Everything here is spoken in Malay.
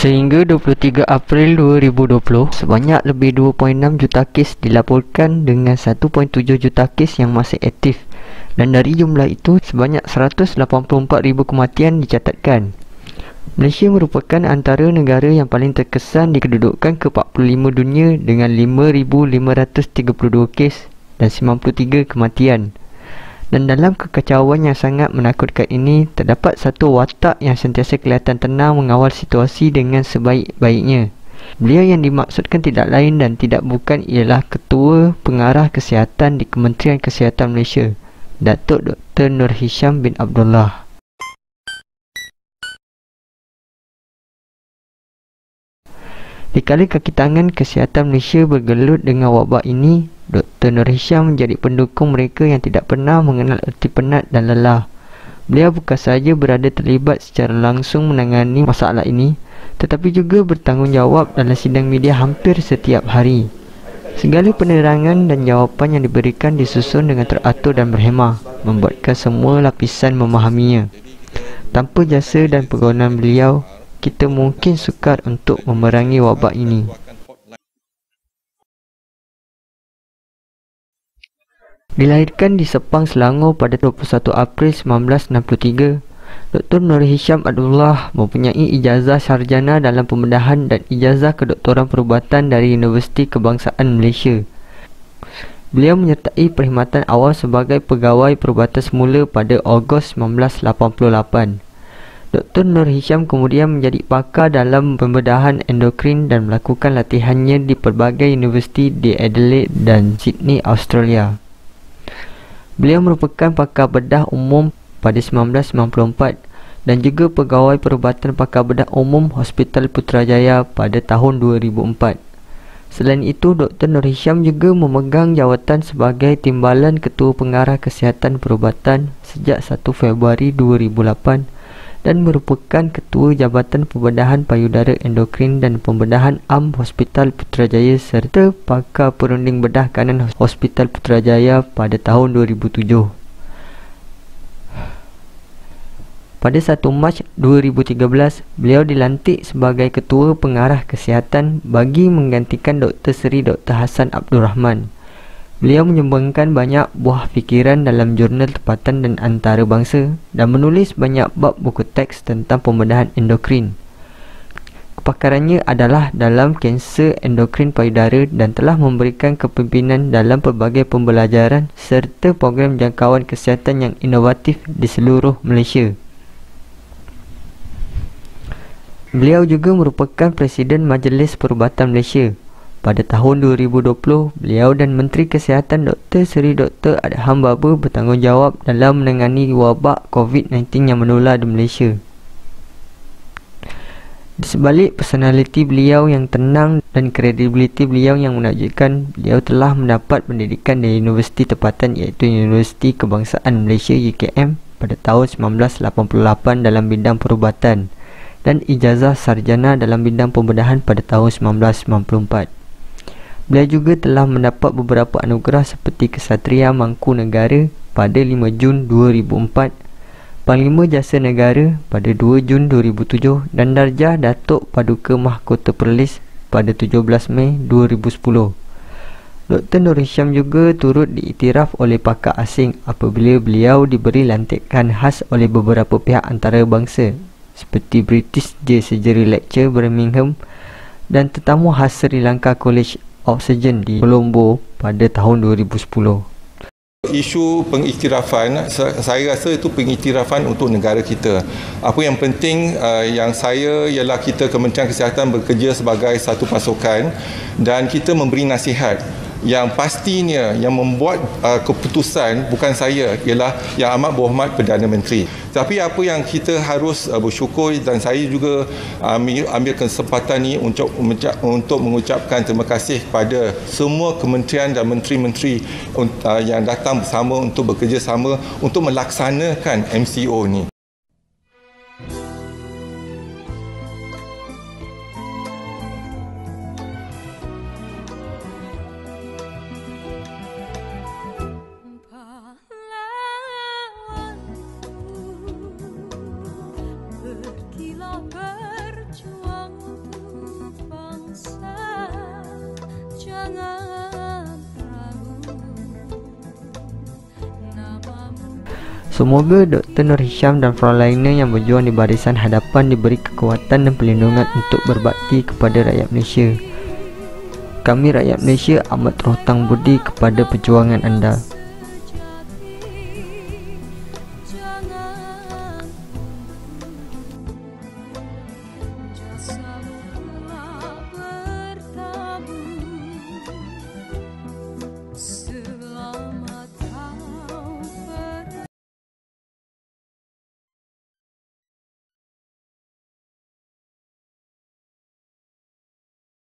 Sehingga 23 April 2020, sebanyak lebih 2.6 juta kes dilaporkan dengan 1.7 juta kes yang masih aktif, dan dari jumlah itu sebanyak 184,000 kematian dicatatkan. Malaysia merupakan antara negara yang paling terkesan di kedudukan ke-45 dunia dengan 5,532 kes dan 93 kematian. Dan dalam kekacauan yang sangat menakutkan ini, terdapat satu watak yang sentiasa kelihatan tenang mengawal situasi dengan sebaik-baiknya. Beliau yang dimaksudkan tidak lain dan tidak bukan ialah Ketua Pengarah Kesihatan di Kementerian Kesihatan Malaysia, Datuk Dr. Nur Hisham bin Abdullah. Di kala kaki tangan kesihatan Malaysia bergelut dengan wabak ini, Dr. Nur Hisham menjadi pendukung mereka yang tidak pernah mengenal erti penat dan lelah. Beliau bukan sahaja berada terlibat secara langsung menangani masalah ini, tetapi juga bertanggungjawab dalam sidang media hampir setiap hari. Segala penerangan dan jawapan yang diberikan disusun dengan teratur dan berhemah, membuatkan semua lapisan memahaminya. Tanpa jasa dan pergaulan beliau, kita mungkin sukar untuk memerangi wabak ini. Dilahirkan di Sepang, Selangor pada 21 April 1963, Dr. Nur Hisham Abdullah mempunyai ijazah sarjana dalam pembedahan dan ijazah kedoktoran perubatan dari Universiti Kebangsaan Malaysia. Beliau menyertai perkhidmatan awal sebagai pegawai perubatan semula pada Ogos 1988. Dr. Nur Hisham kemudian menjadi pakar dalam pembedahan endokrin dan melakukan latihannya di pelbagai universiti di Adelaide dan Sydney, Australia. Beliau merupakan pakar bedah umum pada 1994 dan juga pegawai perubatan pakar bedah umum Hospital Putrajaya pada tahun 2004. Selain itu, Dr. Nur Hisham juga memegang jawatan sebagai Timbalan Ketua Pengarah Kesihatan Perubatan sejak 1 Februari 2008 dan merupakan Ketua Jabatan Pembedahan Payudara Endokrin dan Pembedahan Am Hospital Putrajaya serta pakar perunding bedah kanan Hospital Putrajaya pada tahun 2007. Pada 1 Mac 2013, beliau dilantik sebagai Ketua Pengarah Kesihatan bagi menggantikan Dr. Seri Dr. Hassan Abdul Rahman. Beliau menyumbangkan banyak buah fikiran dalam jurnal tempatan dan antarabangsa dan menulis banyak bab buku teks tentang pembedahan endokrin. Kepakarannya adalah dalam kanser endokrin payudara dan telah memberikan kepimpinan dalam pelbagai pembelajaran serta program jangkauan kesihatan yang inovatif di seluruh Malaysia. Beliau juga merupakan Presiden Majlis Perubatan Malaysia. Pada tahun 2020, beliau dan Menteri Kesihatan Dr. Seri Dr. Adham Baba bertanggungjawab dalam menangani wabak COVID-19 yang menular di Malaysia. Di sebalik personaliti beliau yang tenang dan kredibiliti beliau yang menakjubkan, beliau telah mendapat pendidikan dari Universiti Tempatan iaitu Universiti Kebangsaan Malaysia UKM pada tahun 1988 dalam bidang perubatan dan ijazah sarjana dalam bidang pembedahan pada tahun 1994. Beliau juga telah mendapat beberapa anugerah seperti Kesatria Mangku Negara pada 5 Jun 2004, Panglima Jasa Negara pada 2 Jun 2007 dan Darjah Datuk Paduka Mahkota Perlis pada 17 Mei 2010. Dr. Nur Hisham juga turut diiktiraf oleh pakar asing apabila beliau diberi lantikan khas oleh beberapa pihak antarabangsa seperti British Surgery Lecture Birmingham dan tetamu khas Sri Lanka College Oksigen di Colombo pada tahun 2010. Isu pengiktirafan, saya rasa itu pengiktirafan untuk negara kita. Apa yang penting yang saya ialah kita Kementerian Kesihatan bekerja sebagai satu pasukan dan kita memberi nasihat. Yang pastinya yang membuat keputusan bukan saya, ialah Yang Amat Berhormat Perdana Menteri. Tapi apa yang kita harus bersyukur, dan saya juga ambil kesempatan ini untuk mengucapkan terima kasih kepada semua kementerian dan menteri-menteri yang datang bersama untuk bekerjasama untuk melaksanakan MCO ni. Berkilau berjuang Semoga Dr. Nur Hisham dan para lainnya yang berjuang di barisan hadapan diberi kekuatan dan perlindungan untuk berbakti kepada rakyat Malaysia. Kami rakyat Malaysia amat berhutang budi kepada perjuangan anda.